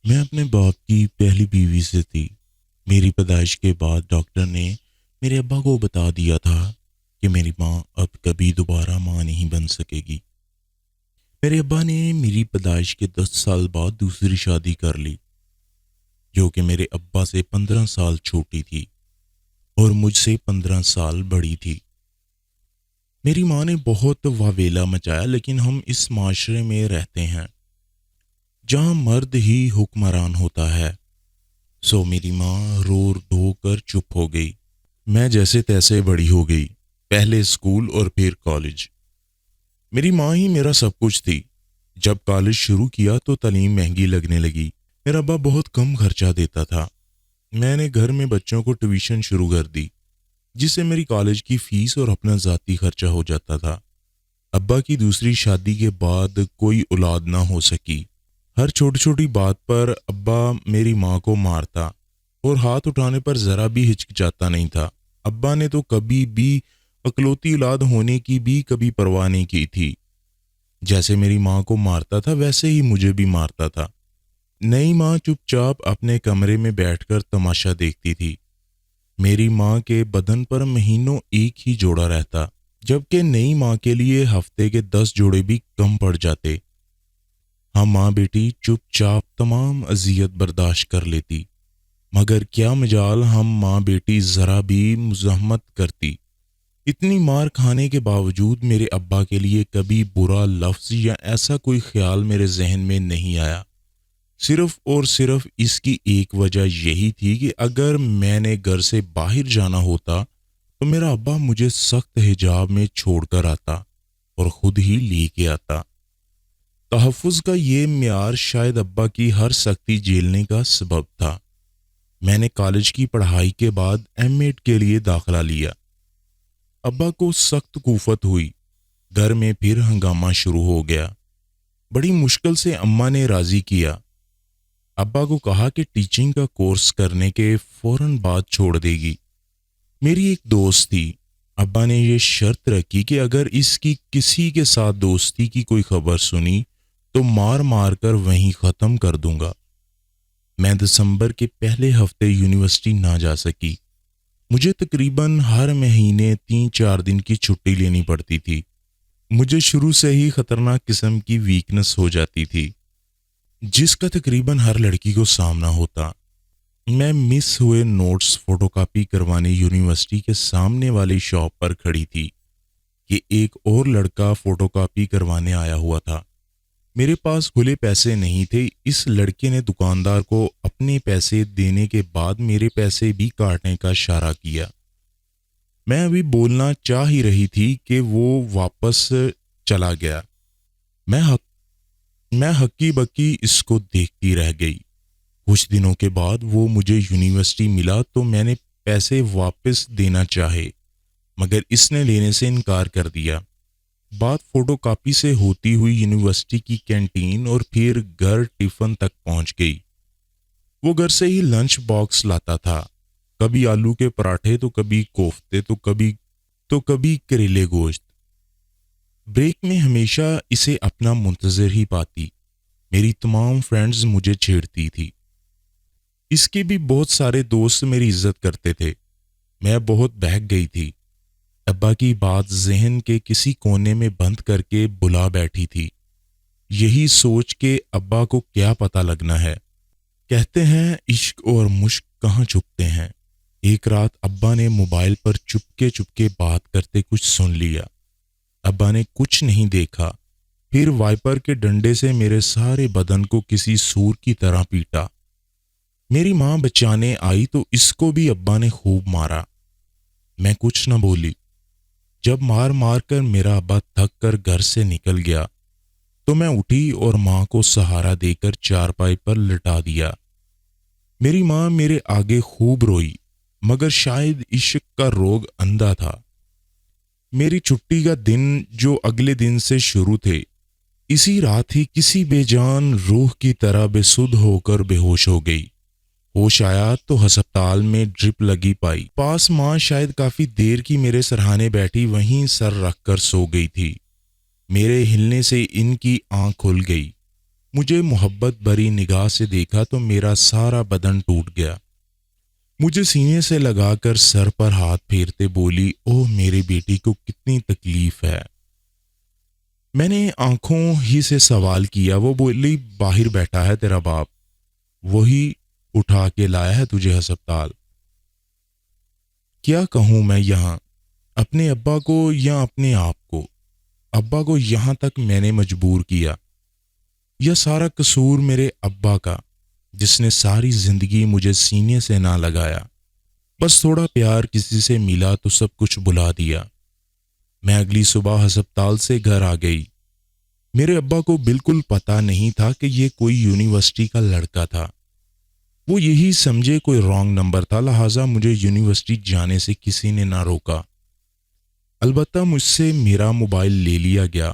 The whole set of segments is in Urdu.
میں اپنے باپ کی پہلی بیوی سے تھی۔ میری پیدائش کے بعد ڈاکٹر نے میرے ابا کو بتا دیا تھا کہ میری ماں اب کبھی دوبارہ ماں نہیں بن سکے گی۔ میرے ابا نے میری پیدائش کے 10 سال بعد دوسری شادی کر لی، جو کہ میرے ابا سے 15 سال چھوٹی تھی اور مجھ سے 15 سال بڑی تھی۔ میری ماں نے بہت واویلا مچایا، لیکن ہم اس معاشرے میں رہتے ہیں جہاں مرد ہی حکمران ہوتا ہے، سو میری ماں رو دھو کر چپ ہو گئی۔ میں جیسے تیسے بڑی ہو گئی، پہلے اسکول اور پھر کالج۔ میری ماں ہی میرا سب کچھ تھی۔ جب کالج شروع کیا تو تعلیم مہنگی لگنے لگی۔ میرا ابا بہت کم خرچہ دیتا تھا۔ میں نے گھر میں بچوں کو ٹیوشن شروع کر دی، جس سے میری کالج کی فیس اور اپنا ذاتی خرچہ ہو جاتا تھا۔ ابا کی دوسری شادی کے بعد کوئی اولاد نہ ہو سکی۔ ہر چھوٹی چھوٹی بات پر ابا میری ماں کو مارتا اور ہاتھ اٹھانے پر ذرا بھی ہچکچاتا نہیں تھا۔ ابا نے تو کبھی بھی اکلوتی اولاد ہونے کی بھی کبھی پرواہ نہیں کی تھی۔ جیسے میری ماں کو مارتا تھا ویسے ہی مجھے بھی مارتا تھا۔ نئی ماں چپ چاپ اپنے کمرے میں بیٹھ کر تماشا دیکھتی تھی۔ میری ماں کے بدن پر مہینوں ایک ہی جوڑا رہتا، جبکہ نئی ماں کے لیے ہفتے کے 10 جوڑے بھی کم پڑ جاتے۔ ہم ماں بیٹی چپ چاپ تمام اذیت برداشت کر لیتی، مگر کیا مجال ہم ماں بیٹی ذرا بھی مزاحمت کرتی۔ اتنی مار کھانے کے باوجود میرے ابا کے لیے کبھی برا لفظ یا ایسا کوئی خیال میرے ذہن میں نہیں آیا۔ صرف اور صرف اس کی ایک وجہ یہی تھی کہ اگر میں نے گھر سے باہر جانا ہوتا تو میرا ابا مجھے سخت حجاب میں چھوڑ کر آتا اور خود ہی لے کے آتا۔ تحفظ کا یہ معیار شاید ابا کی ہر سختی جھیلنے کا سبب تھا۔ میں نے کالج کی پڑھائی کے بعد M.Ed کے لیے داخلہ لیا۔ ابا کو سخت کوفت ہوئی، گھر میں پھر ہنگامہ شروع ہو گیا۔ بڑی مشکل سے اماں نے راضی کیا۔ ابا کو کہا کہ ٹیچنگ کا کورس کرنے کے فوراً بعد چھوڑ دے گی۔ میری ایک دوست تھی، ابا نے یہ شرط رکھی کہ اگر اس کی کسی کے ساتھ دوستی کی کوئی خبر سنی تو مار مار کر وہیں ختم کر دوں گا۔ میں دسمبر کے پہلے ہفتے یونیورسٹی نہ جا سکی۔ مجھے تقریباً ہر مہینے 3-4 دن کی چھٹی لینی پڑتی تھی۔ مجھے شروع سے ہی خطرناک قسم کی ویکنس ہو جاتی تھی، جس کا تقریباً ہر لڑکی کو سامنا ہوتا۔ میں مس ہوئے نوٹس فوٹو کاپی کروانے یونیورسٹی کے سامنے والی شاپ پر کھڑی تھی کہ ایک اور لڑکا فوٹو کاپی کروانے آیا ہوا تھا۔ میرے پاس کھلے پیسے نہیں تھے۔ اس لڑکے نے دکاندار کو اپنے پیسے دینے کے بعد میرے پیسے بھی کاٹنے کا اشارہ کیا۔ میں ابھی بولنا چاہ ہی رہی تھی کہ وہ واپس چلا گیا۔ میں ہکی بکی اس کو دیکھتی رہ گئی۔ کچھ دنوں کے بعد وہ مجھے یونیورسٹی ملا تو میں نے پیسے واپس دینا چاہے، مگر اس نے لینے سے انکار کر دیا۔ بات فوٹو کاپی سے ہوتی ہوئی یونیورسٹی کی کینٹین اور پھر گھر ٹفن تک پہنچ گئی۔ وہ گھر سے ہی لنچ باکس لاتا تھا، کبھی آلو کے پراٹھے تو کبھی کوفتے تو کبھی کریلے گوشت۔ بریک میں ہمیشہ اسے اپنا منتظر ہی پاتی۔ میری تمام فرینڈز مجھے چھیڑتی تھی۔ اس کے بھی بہت سارے دوست میری عزت کرتے تھے۔ میں بہت بہک گئی تھی۔ ابا کی بات ذہن کے کسی کونے میں بند کر کے بلا بیٹھی تھی، یہی سوچ کہ ابا کو کیا پتہ لگنا ہے۔ کہتے ہیں عشق اور مشق کہاں چھپتے ہیں۔ ایک رات ابا نے موبائل پر چپکے بات کرتے کچھ سن لیا۔ ابا نے کچھ نہیں دیکھا، پھر وائپر کے ڈنڈے سے میرے سارے بدن کو کسی سور کی طرح پیٹا۔ میری ماں بچانے آئی تو اس کو بھی ابا نے خوب مارا۔ میں کچھ نہ بولی۔ جب مار مار کر میرا ابا تھک کر گھر سے نکل گیا تو میں اٹھی اور ماں کو سہارا دے کر چارپائی پر لٹا دیا۔ میری ماں میرے آگے خوب روئی، مگر شاید عشق کا روگ اندھا تھا۔ میری چھٹی کا دن جو اگلے دن سے شروع تھے، اسی رات ہی کسی بے جان روح کی طرح بے سدھ ہو کر بے ہوش ہو گئی۔ ہوش آیا تو ہسپتال میں ڈرپ لگی پائی۔ پاس ماں شاید کافی دیر کی میرے سرہانے بیٹھی وہیں سر رکھ کر سو گئی تھی۔ میرے ہلنے سے ان کی آنکھ کھل گئی۔ مجھے محبت بھری نگاہ سے دیکھا تو میرا سارا بدن ٹوٹ گیا۔ مجھے سینے سے لگا کر سر پر ہاتھ پھیرتے بولی، اوہ میری بیٹی کو کتنی تکلیف ہے۔ میں نے آنکھوں ہی سے سوال کیا۔ وہ بولی، باہر بیٹھا ہے تیرا باپ، وہی اٹھا کے لایا ہے تجھے ہسپتال۔ کیا کہوں میں یہاں، اپنے ابا کو یا اپنے آپ کو؟ ابا کو یہاں تک میں نے مجبور کیا۔ یہ سارا قصور میرے ابا کا، جس نے ساری زندگی مجھے سینے سے نہ لگایا۔ بس تھوڑا پیار کسی سے ملا تو سب کچھ بلا دیا۔ میں اگلی صبح ہسپتال سے گھر آ گئی۔ میرے ابا کو بالکل پتہ نہیں تھا کہ یہ کوئی یونیورسٹی کا لڑکا تھا۔ وہ یہی سمجھے کوئی رانگ نمبر تھا، لہٰذا مجھے یونیورسٹی جانے سے کسی نے نہ روکا۔ البتہ مجھ سے میرا موبائل لے لیا گیا،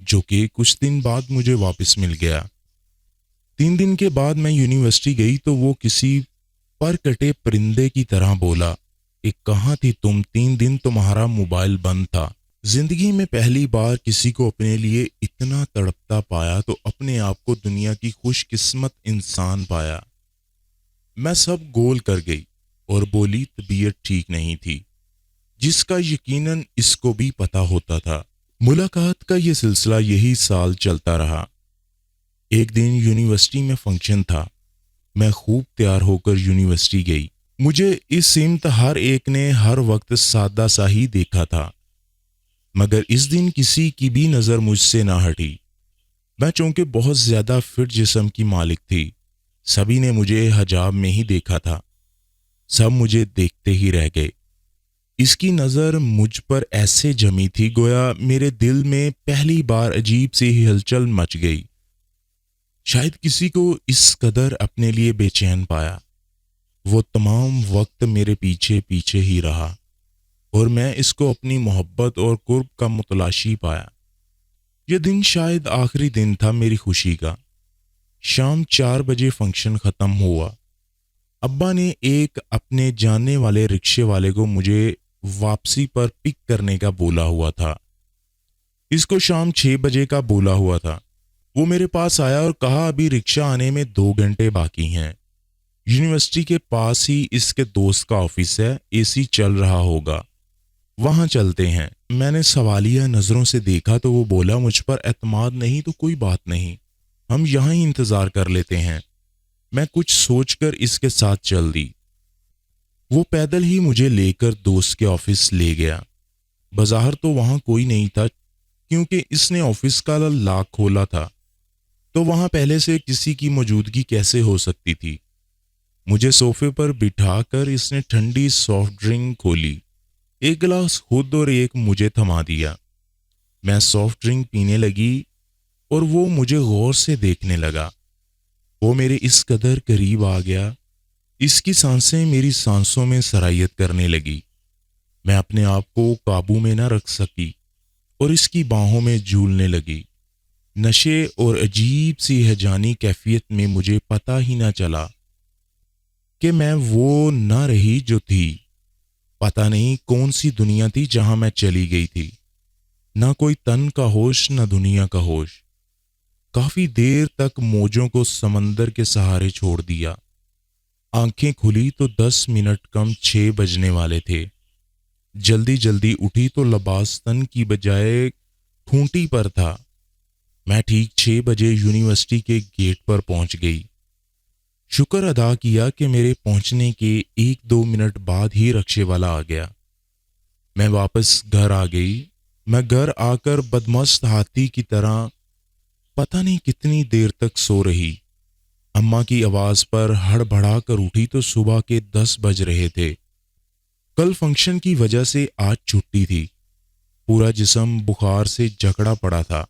جو کہ کچھ دن بعد مجھے واپس مل گیا۔ 3 دن کے بعد میں یونیورسٹی گئی تو وہ کسی پر کٹے پرندے کی طرح بولا کہ کہاں تھی تم، 3 دن تمہارا موبائل بند تھا۔ زندگی میں پہلی بار کسی کو اپنے لیے اتنا تڑپتا پایا تو اپنے آپ کو دنیا کی خوش قسمت انسان پایا۔ میں سب گول کر گئی اور بولی طبیعت ٹھیک نہیں تھی، جس کا یقیناً اس کو بھی پتا ہوتا تھا۔ ملاقات کا یہ سلسلہ یہی سال چلتا رہا۔ ایک دن یونیورسٹی میں فنکشن تھا۔ میں خوب تیار ہو کر یونیورسٹی گئی۔ مجھے اس سمت ہر ایک نے ہر وقت سادہ سا ہی دیکھا تھا، مگر اس دن کسی کی بھی نظر مجھ سے نہ ہٹی۔ میں چونکہ بہت زیادہ فٹ جسم کی مالک تھی، سبھی نے مجھے حجاب میں ہی دیکھا تھا۔ سب مجھے دیکھتے ہی رہ گئے۔ اس کی نظر مجھ پر ایسے جمی تھی گویا میرے دل میں پہلی بار عجیب سی ہلچل مچ گئی۔ شاید کسی کو اس قدر اپنے لیے بے چین پایا۔ وہ تمام وقت میرے پیچھے پیچھے ہی رہا اور میں اس کو اپنی محبت اور قرب کا متلاشی پایا۔ یہ دن شاید آخری دن تھا میری خوشی کا۔ شام 4 بجے فنکشن ختم ہوا۔ ابا نے ایک اپنے جاننے والے رکشے والے کو مجھے واپسی پر پک کرنے کا بولا ہوا تھا۔ اس کو شام 6 بجے کا بولا ہوا تھا۔ وہ میرے پاس آیا اور کہا ابھی رکشہ آنے میں 2 گھنٹے باقی ہیں۔ یونیورسٹی کے پاس ہی اس کے دوست کا آفس ہے، اے سی چل رہا ہوگا، وہاں چلتے ہیں۔ میں نے سوالیہ نظروں سے دیکھا تو وہ بولا مجھ پر اعتماد نہیں تو کوئی بات نہیں، ہم یہاں ہی انتظار کر لیتے ہیں۔ میں کچھ سوچ کر اس کے ساتھ چل دی۔ وہ پیدل ہی مجھے لے کر دوست کے آفس لے گیا۔ بظاہر تو وہاں کوئی نہیں تھا کیونکہ اس نے آفس کا لاک کھولا تھا، تو وہاں پہلے سے کسی کی موجودگی کیسے ہو سکتی تھی؟ مجھے صوفے پر بٹھا کر اس نے ٹھنڈی سافٹ ڈرنک کھولی، ایک گلاس خود اور ایک مجھے تھما دیا۔ میں سافٹ ڈرنک پینے لگی اور وہ مجھے غور سے دیکھنے لگا۔ وہ میرے اس قدر قریب آ گیا، اس کی سانسیں میری سانسوں میں سرایت کرنے لگی۔ میں اپنے آپ کو قابو میں نہ رکھ سکی اور اس کی باہوں میں جھولنے لگی۔ نشے اور عجیب سی ہیجانی کیفیت میں مجھے پتہ ہی نہ چلا کہ میں وہ نہ رہی جو تھی۔ پتہ نہیں کون سی دنیا تھی جہاں میں چلی گئی تھی۔ نہ کوئی تن کا ہوش نہ دنیا کا ہوش۔ کافی دیر تک موجوں کو سمندر کے سہارے چھوڑ دیا۔ آنکھیں کھلی تو 10 منٹ کم 6 بجنے والے تھے۔ جلدی جلدی اٹھی تو لباس تن کی بجائے کھونٹی پر تھا۔ میں ٹھیک 6 بجے یونیورسٹی کے گیٹ پر پہنچ گئی۔ شکر ادا کیا کہ میرے پہنچنے کے 1-2 منٹ بعد ہی رکشے والا آ گیا۔ میں واپس گھر آ گئی۔ میں گھر آ کر بدمست ہاتھی کی طرح پتہ نہیں کتنی دیر تک سو رہی۔ اماں کی آواز پر ہڑبڑا کر اٹھی تو صبح کے 10 بج رہے تھے۔ کل فنکشن کی وجہ سے آج چھٹی تھی۔ پورا جسم بخار سے جکڑا پڑا تھا۔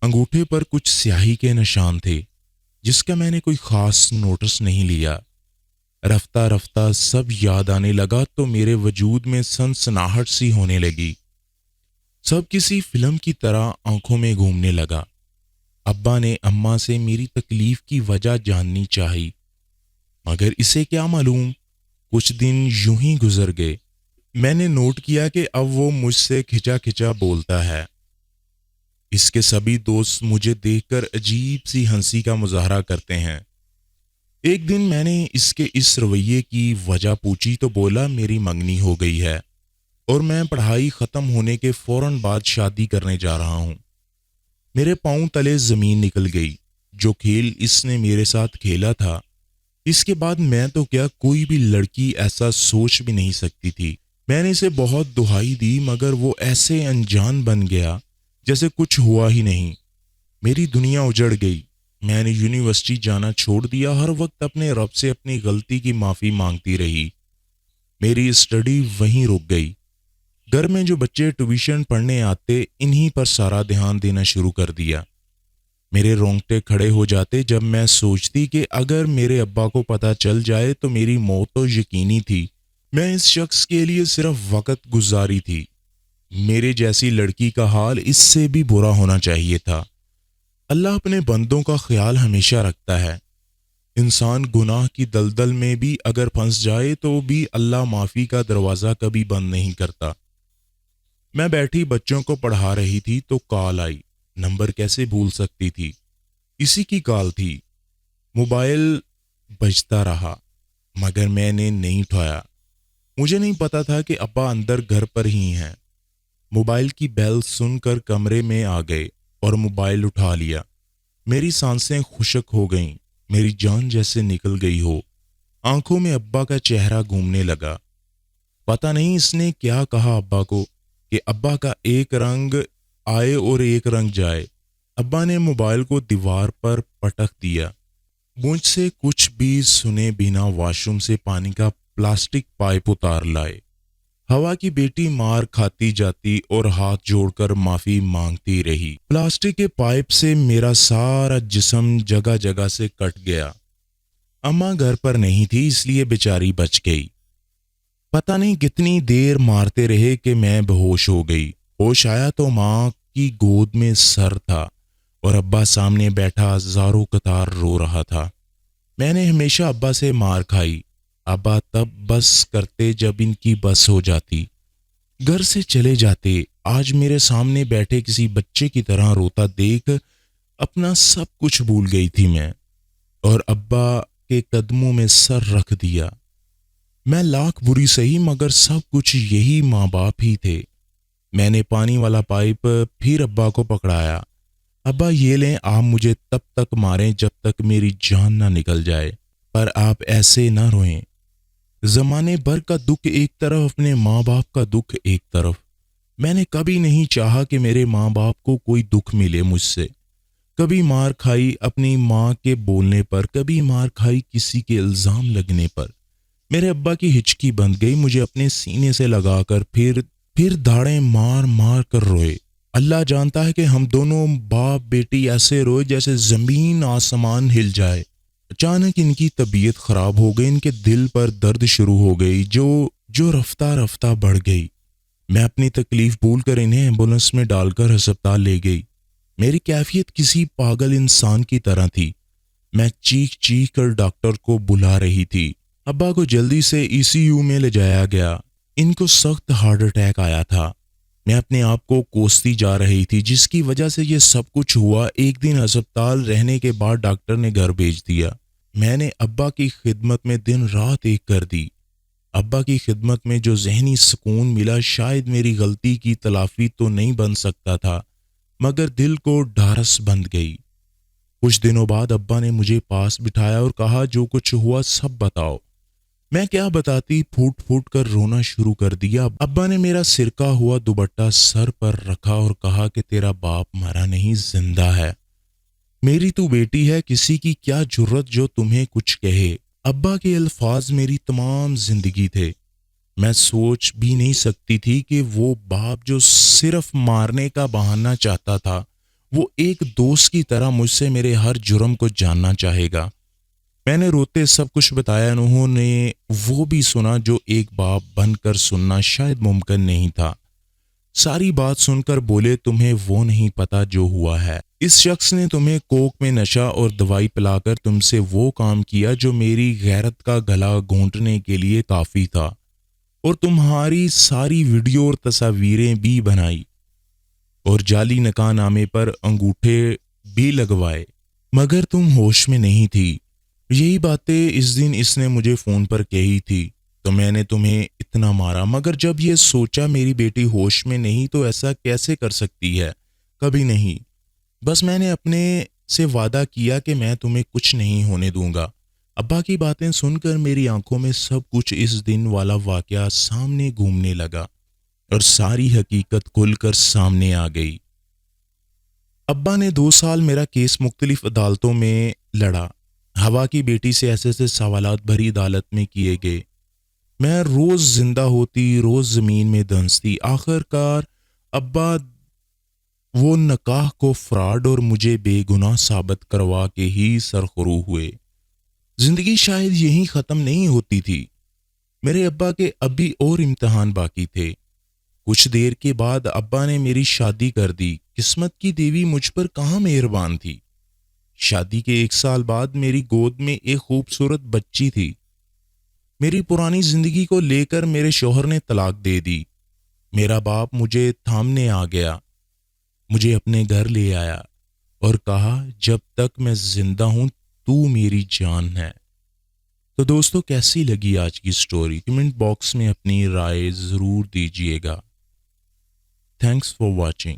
انگوٹھے پر کچھ سیاہی کے نشان تھے، جس کا میں نے کوئی خاص نوٹس نہیں لیا۔ رفتہ رفتہ سب یاد آنے لگا تو میرے وجود میں سنسناہٹ سی ہونے لگی۔ سب کسی فلم کی طرح آنکھوں میں گھومنے لگا۔ ابا نے اماں سے میری تکلیف کی وجہ جاننی چاہی، مگر اسے کیا معلوم۔ کچھ دن یوں ہی گزر گئے۔ میں نے نوٹ کیا کہ اب وہ مجھ سے کھچا کھچا بولتا ہے۔ اس کے سبھی دوست مجھے دیکھ کر عجیب سی ہنسی کا مظاہرہ کرتے ہیں۔ ایک دن میں نے اس کے اس رویے کی وجہ پوچھی تو بولا میری منگنی ہو گئی ہے اور میں پڑھائی ختم ہونے کے فوراً بعد شادی کرنے جا رہا ہوں۔ میرے پاؤں تلے زمین نکل گئی۔ جو کھیل اس نے میرے ساتھ کھیلا تھا، اس کے بعد میں تو کیا کوئی بھی لڑکی ایسا سوچ بھی نہیں سکتی تھی۔ میں نے اسے بہت دہائی دی مگر وہ ایسے انجان بن گیا جیسے کچھ ہوا ہی نہیں۔ میری دنیا اجڑ گئی۔ میں نے یونیورسٹی جانا چھوڑ دیا، ہر وقت اپنے رب سے اپنی غلطی کی معافی مانگتی رہی۔ میری اسٹڈی وہیں رک گئی۔ گھر میں جو بچے ٹیوشن پڑھنے آتے انہی پر سارا دھیان دینا شروع کر دیا۔ میرے رونگٹے کھڑے ہو جاتے جب میں سوچتی کہ اگر میرے ابا کو پتہ چل جائے تو میری موت تو یقینی تھی۔ میں اس شخص کے لیے صرف وقت گزاری تھی۔ میرے جیسی لڑکی کا حال اس سے بھی برا ہونا چاہیے تھا۔ اللہ اپنے بندوں کا خیال ہمیشہ رکھتا ہے۔ انسان گناہ کی دلدل میں بھی اگر پھنس جائے تو بھی اللہ معافی کا دروازہ کبھی بند نہیں کرتا۔ میں بیٹھی بچوں کو پڑھا رہی تھی تو کال آئی۔ نمبر کیسے بھول سکتی تھی؟ اسی کی کال تھی۔ موبائل بجتا رہا مگر میں نے نہیں اٹھایا۔ مجھے نہیں پتا تھا کہ ابا اندر گھر پر ہی ہیں۔ موبائل کی بیل سن کر کمرے میں آ گئے اور موبائل اٹھا لیا۔ میری سانسیں خشک ہو گئیں، میری جان جیسے نکل گئی ہو۔ آنکھوں میں ابا کا چہرہ گھومنے لگا۔ پتہ نہیں اس نے کیا کہا ابا کو کہ ابا کا ایک رنگ آئے اور ایک رنگ جائے۔ ابا نے موبائل کو دیوار پر پٹک دیا۔ مجھ سے کچھ بھی سنے بنا واش روم سے پانی کا پلاسٹک پائپ اتار لائے۔ ہوا کی بیٹی مار کھاتی جاتی اور ہاتھ جوڑ کر معافی مانگتی رہی۔ پلاسٹک کے پائپ سے میرا سارا جسم جگہ جگہ سے کٹ گیا۔ اماں گھر پر نہیں تھی اس لیے بیچاری بچ گئی۔ پتہ نہیں کتنی دیر مارتے رہے کہ میں بے ہوش ہو گئی۔ ہوش آیا تو ماں کی گود میں سر تھا اور ابا سامنے بیٹھا زاروں قطار رو رہا تھا۔ میں نے ہمیشہ ابا سے مار کھائی۔ ابا تب بس کرتے جب ان کی بس ہو جاتی، گھر سے چلے جاتے۔ آج میرے سامنے بیٹھے کسی بچے کی طرح روتا دیکھ اپنا سب کچھ بھول گئی تھی میں، اور ابا کے قدموں میں سر رکھ دیا۔ میں لاکھ بری سہی مگر سب کچھ یہی ماں باپ ہی تھے۔ میں نے پانی والا پائپ پھر ابا کو پکڑایا۔ ابا یہ لیں، آپ مجھے تب تک ماریں جب تک میری جان نہ نکل جائے، پر آپ ایسے نہ روئیں۔ زمانے بھر کا دکھ ایک طرف، اپنے ماں باپ کا دکھ ایک طرف۔ میں نے کبھی نہیں چاہا کہ میرے ماں باپ کو کوئی دکھ ملے مجھ سے۔ کبھی مار کھائی اپنی ماں کے بولنے پر، کبھی مار کھائی کسی کے الزام لگنے پر۔ میرے ابا کی ہچکی بند گئی، مجھے اپنے سینے سے لگا کر پھر دھاڑیں مار مار کر روئے۔ اللہ جانتا ہے کہ ہم دونوں باپ بیٹی ایسے روئے جیسے زمین آسمان ہل جائے۔ اچانک ان کی طبیعت خراب ہو گئی، ان کے دل پر درد شروع ہو گئی جو رفتہ رفتہ بڑھ گئی۔ میں اپنی تکلیف بھول کر انہیں ایمبولینس میں ڈال کر ہسپتال لے گئی۔ میری کیفیت کسی پاگل انسان کی طرح تھی۔ میں چیخ چیخ کر ڈاکٹر کو بلا رہی تھی۔ ابا کو جلدی سے ای سی یو میں لے جایا گیا۔ ان کو سخت ہارٹ اٹیک آیا تھا۔ میں اپنے آپ کو کوستی جا رہی تھی جس کی وجہ سے یہ سب کچھ ہوا۔ ایک دن ہسپتال رہنے کے بعد ڈاکٹر نے گھر بھیج دیا۔ میں نے ابا کی خدمت میں دن رات ایک کر دی۔ ابا کی خدمت میں جو ذہنی سکون ملا شاید میری غلطی کی تلافی تو نہیں بن سکتا تھا، مگر دل کو ڈھارس بند گئی۔ کچھ دنوں بعد ابا نے مجھے پاس بٹھایا اور کہا جو کچھ ہوا سب بتاؤ۔ میں کیا بتاتی، پھوٹ پھوٹ کر رونا شروع کر دیا۔ ابا نے میرا سرکا ہوا دوپٹہ سر پر رکھا اور کہا کہ تیرا باپ مرا نہیں، زندہ ہے۔ میری تو بیٹی ہے، کسی کی کیا جرت جو تمہیں کچھ کہے۔ ابا کے الفاظ میری تمام زندگی تھے۔ میں سوچ بھی نہیں سکتی تھی کہ وہ باپ جو صرف مارنے کا بہانہ چاہتا تھا، وہ ایک دوست کی طرح مجھ سے میرے ہر جرم کو جاننا چاہے گا۔ میں نے روتے سب کچھ بتایا، انہوں نے وہ بھی سنا جو ایک باپ بن کر سننا شاید ممکن نہیں تھا۔ ساری بات سن کر بولے تمہیں وہ نہیں پتا جو ہوا ہے۔ اس شخص نے تمہیں کوک میں نشہ اور دوائی پلا کر تم سے وہ کام کیا جو میری غیرت کا گلا گھونٹنے کے لیے کافی تھا، اور تمہاری ساری ویڈیو اور تصاویریں بھی بنائی۔ اور جعلی نکاح نامے پر انگوٹھے بھی لگوائے، مگر تم ہوش میں نہیں تھی۔ یہی باتیں اس دن اس نے مجھے فون پر کہی تھی، تو میں نے تمہیں اتنا مارا، مگر جب یہ سوچا میری بیٹی ہوش میں نہیں تو ایسا کیسے کر سکتی ہے؟ کبھی نہیں۔ بس میں نے اپنے سے وعدہ کیا کہ میں تمہیں کچھ نہیں ہونے دوں گا۔ ابا کی باتیں سن کر میری آنکھوں میں سب کچھ اس دن والا واقعہ سامنے گھومنے لگا اور ساری حقیقت کھل کر سامنے آ گئی۔ ابا نے 2 سال میرا کیس مختلف عدالتوں میں لڑا۔ ہوا کی بیٹی سے ایسے ایسے سوالات بھری عدالت میں کیے گئے۔ میں روز زندہ ہوتی، روز زمین میں دھنستی۔ آخر کار ابا وہ نکاح کو فراڈ اور مجھے بے گناہ ثابت کروا کے ہی سرخرو ہوئے۔ زندگی شاید یہیں ختم نہیں ہوتی تھی۔ میرے ابا کے ابھی اور امتحان باقی تھے۔ کچھ دیر کے بعد ابا نے میری شادی کر دی۔ قسمت کی دیوی مجھ پر کہاں مہربان تھی۔ شادی کے 1 سال بعد میری گود میں ایک خوبصورت بچی تھی۔ میری پرانی زندگی کو لے کر میرے شوہر نے طلاق دے دی۔ میرا باپ مجھے تھامنے آ گیا، مجھے اپنے گھر لے آیا اور کہا جب تک میں زندہ ہوں تو میری جان ہے۔ تو دوستو کیسی لگی آج کی سٹوری؟ کمنٹ باکس میں اپنی رائے ضرور دیجیے گا۔ Thanks for watching.